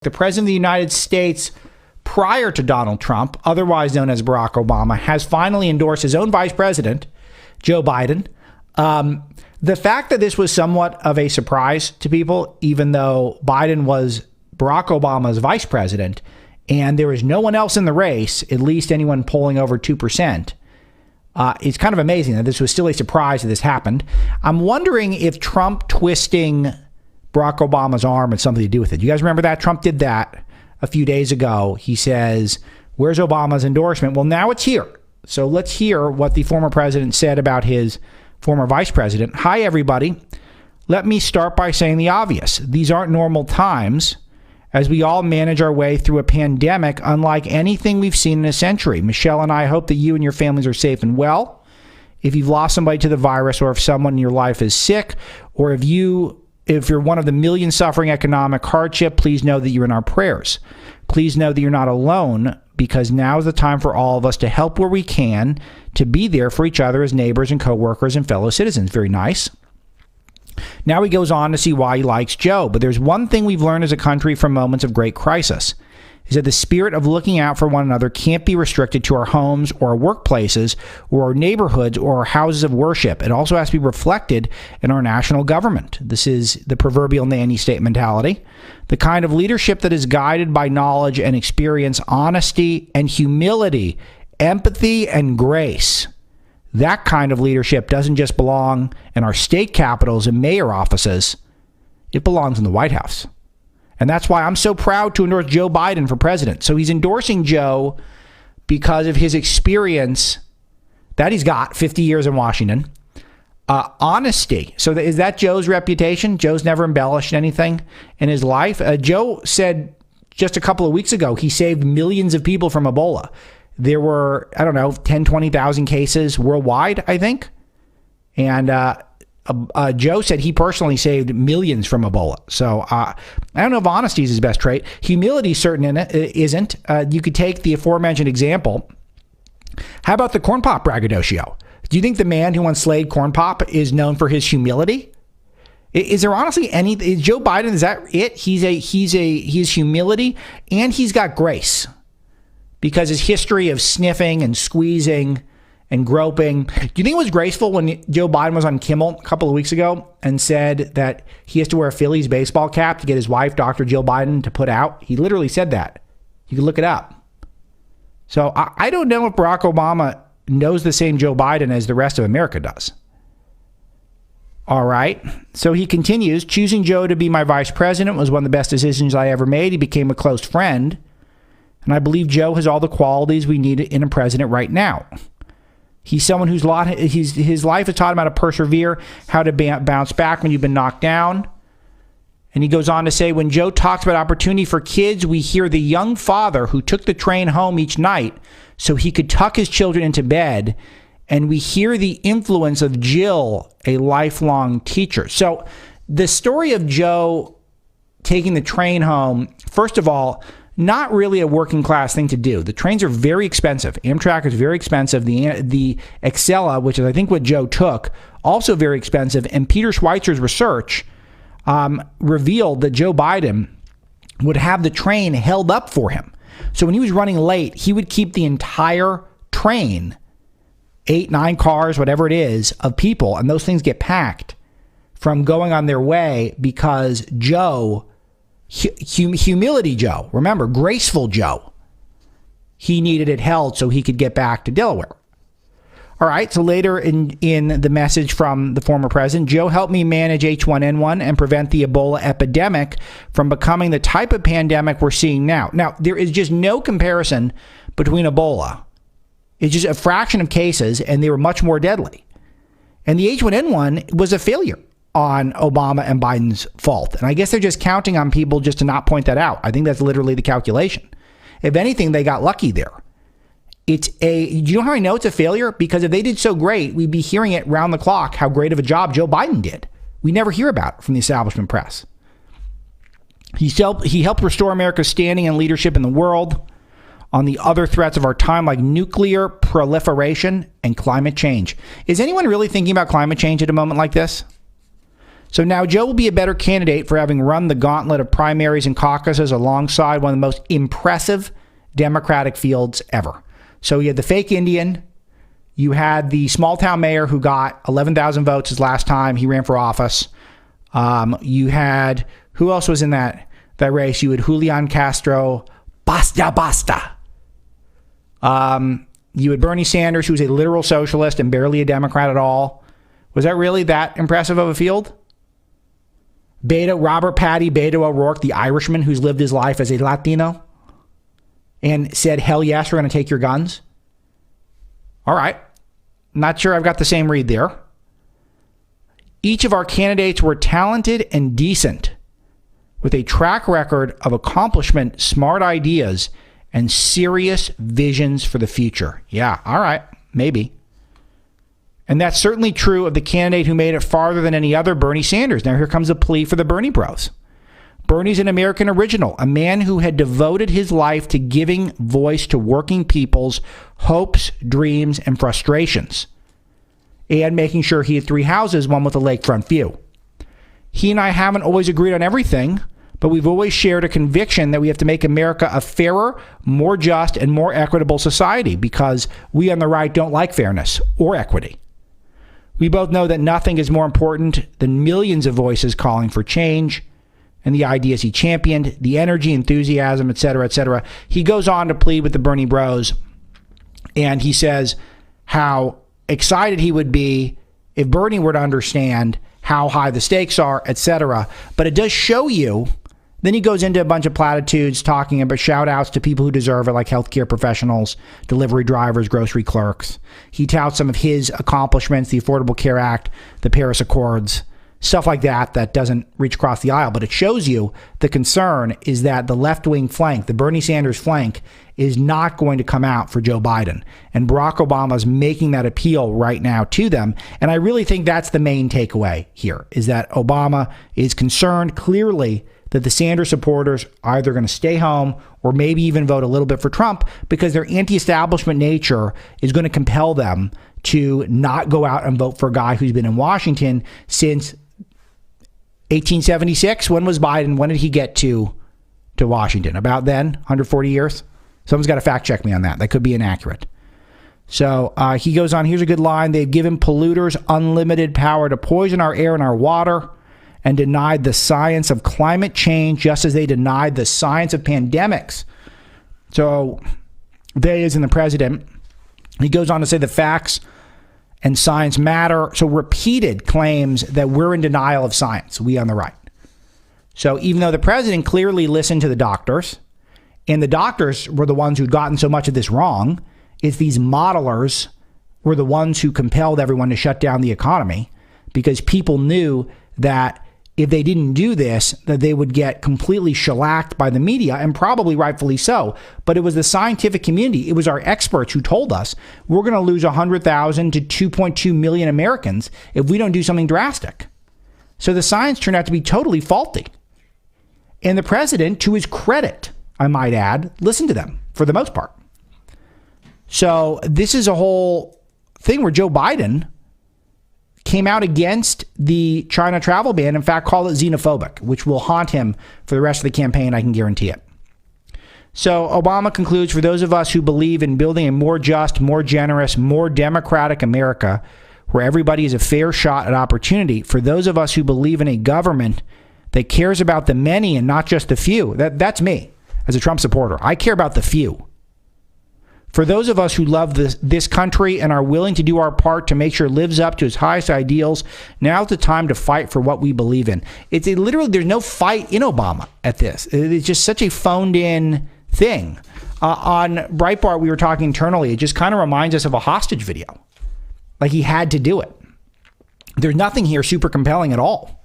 The President of the United States, prior to Donald Trump, otherwise known as Barack Obama, has finally endorsed his own vice president, Joe Biden. The fact that this was somewhat of a surprise to people, even though Biden was Barack Obama's vice president, and there is no one else in the race, at least anyone polling over 2%, it's kind of amazing that this was still a surprise that this happened. I'm wondering if Trump twisting Barack Obama's arm had something to do with it. You guys remember that? Trump did that a few days ago. He says, where's Obama's endorsement? Well, now it's here. So let's hear what the former president said about his former vice president. Hi, everybody. Let me start by saying the obvious. These aren't normal times as we all manage our way through a pandemic unlike anything we've seen in a century. Michelle and I hope that you and your families are safe and well. If you've lost somebody to the virus, or if someone in your life is sick, or if you're one of the millions suffering economic hardship, please know that you're in our prayers. Please know that you're not alone, because now is the time for all of us to help where we can, to be there for each other as neighbors and coworkers and fellow citizens. Very nice. Now he goes on to see why he likes Joe. But there's one thing we've learned as a country from moments of great crisis, is that the spirit of looking out for one another can't be restricted to our homes or our workplaces or our neighborhoods or our houses of worship. It also has to be reflected in our national government. This is the proverbial nanny state mentality, the kind of leadership that is guided by knowledge and experience, honesty and humility, empathy and grace. That kind of leadership doesn't just belong in our state capitals and mayor offices. It belongs in the White House. And that's why I'm so proud to endorse Joe Biden for president. So he's endorsing Joe because of his experience that he's got 50 years in Washington. Honesty. So is that Joe's reputation? Joe's never embellished anything in his life. Joe said just a couple of weeks ago he saved millions of people from Ebola. There were, 10, 20,000 cases worldwide, I think. And Joe said he personally saved millions from Ebola. So I don't know if honesty is his best trait. Humility isn't. You could take the aforementioned example. How about the corn pop braggadocio? Do you think the man who once slayed corn pop is known for his humility? Is there honestly any? Is Joe Biden, is that it? He's humility, and he's got grace, because his history of sniffing and squeezing and groping. Do you think it was graceful when Joe Biden was on Kimmel a couple of weeks ago and said that he has to wear a Phillies baseball cap to get his wife, Dr. Jill Biden, to put out? He literally said that. You can look it up. So I don't know if Barack Obama knows the same Joe Biden as the rest of America does. All right. So he continues, choosing Joe to be my vice president was one of the best decisions I ever made. He became a close friend. And I believe Joe has all the qualities we need in a president right now. He's someone his life has taught him how to persevere, how to bounce back when you've been knocked down. And he goes on to say, when Joe talks about opportunity for kids, we hear the young father who took the train home each night so he could tuck his children into bed. And we hear the influence of Jill, a lifelong teacher. So the story of Joe taking the train home, first of all, not really a working class thing to do. The trains are very expensive. Amtrak is very expensive. The Excella, which is I think what Joe took, also very expensive. And Peter Schweizer's research revealed that Joe Biden would have the train held up for him. So when he was running late, he would keep the entire train, 8, 9 cars, whatever it is, of people, and those things get packed, from going on their way because Joe, humility Joe, remember, graceful Joe, he needed it held so he could get back to Delaware. All right, so later in the message from the former president, Joe helped me manage H1N1 and prevent the Ebola epidemic from becoming the type of pandemic we're seeing now. Now, there is just no comparison between Ebola. It's just a fraction of cases, and they were much more deadly. And the H1N1 was a failure on Obama and Biden's fault. And I guess they're just counting on people just to not point that out. I think that's literally the calculation. If anything, they got lucky there. Do you know how I know it's a failure? Because if they did so great, we'd be hearing it round the clock how great of a job Joe Biden did. We never hear about it from the establishment press. He helped restore America's standing and leadership in the world on the other threats of our time, like nuclear proliferation and climate change. Is anyone really thinking about climate change at a moment like this? So now Joe will be a better candidate for having run the gauntlet of primaries and caucuses alongside one of the most impressive Democratic fields ever. So you had the fake Indian, you had the small town mayor who got 11,000 votes his last time he ran for office. You had, who else was in that race? You had Julian Castro, basta. You had Bernie Sanders, who was a literal socialist and barely a Democrat at all. Was that really that impressive of a field? Robert Patty Beto O'Rourke, the Irishman who's lived his life as a Latino and said, hell yes, we're going to take your guns. All right. Not sure I've got the same read there. Each of our candidates were talented and decent with a track record of accomplishment, smart ideas, and serious visions for the future. Yeah, all right, maybe. And that's certainly true of the candidate who made it farther than any other, Bernie Sanders. Now here comes a plea for the Bernie bros. Bernie's an American original, a man who had devoted his life to giving voice to working people's hopes, dreams, and frustrations, and making sure he had 3 houses, one with a lakefront view. He and I haven't always agreed on everything, but we've always shared a conviction that we have to make America a fairer, more just, and more equitable society because we on the right don't like fairness or equity. We both know that nothing is more important than millions of voices calling for change and the ideas he championed, the energy, enthusiasm, et cetera, et cetera. He goes on to plead with the Bernie bros, and he says how excited he would be if Bernie were to understand how high the stakes are, et cetera. But it does show you. Then he goes into a bunch of platitudes talking about shout outs to people who deserve it, like healthcare professionals, delivery drivers, grocery clerks. He touts some of his accomplishments, the Affordable Care Act, the Paris Accords, stuff like that doesn't reach across the aisle. But it shows you the concern is that the left-wing flank, the Bernie Sanders flank, is not going to come out for Joe Biden. And Barack Obama is making that appeal right now to them. And I really think that's the main takeaway here, is that Obama is concerned clearly that the Sanders supporters are either going to stay home or maybe even vote a little bit for Trump because their anti-establishment nature is going to compel them to not go out and vote for a guy who's been in Washington since 1876. When was Biden? When did he get to Washington? About then? 140 years? Someone's got to fact check me on that. That could be inaccurate. So he goes on. Here's a good line. They've given polluters unlimited power to poison our air and our water and denied the science of climate change just as they denied the science of pandemics. So they, as in the president, he goes on to say the facts and science matter. So repeated claims that we're in denial of science, we on the right. So even though the president clearly listened to the doctors, and the doctors were the ones who'd gotten so much of this wrong, it's these modelers were the ones who compelled everyone to shut down the economy because people knew that if they didn't do this, that they would get completely shellacked by the media, and probably rightfully so. But it was the scientific community, it was our experts who told us we're going to lose 100,000 to 2.2 million Americans if we don't do something drastic. So the science turned out to be totally faulty. And the president, to his credit, I might add, listened to them for the most part. So this is a whole thing where Joe Biden came out against the China travel ban, in fact, called it xenophobic, which will haunt him for the rest of the campaign, I can guarantee it. So Obama concludes, for those of us who believe in building a more just, more generous, more democratic America, where everybody has a fair shot at opportunity, for those of us who believe in a government that cares about the many and not just the few, that's me as a Trump supporter. I care about the few. For those of us who love this country and are willing to do our part to make sure it lives up to its highest ideals, now's the time to fight for what we believe in. Literally, there's no fight in Obama at this. It's just such a phoned-in thing. On Breitbart, we were talking internally. It just kind of reminds us of a hostage video. Like he had to do it. There's nothing here super compelling at all.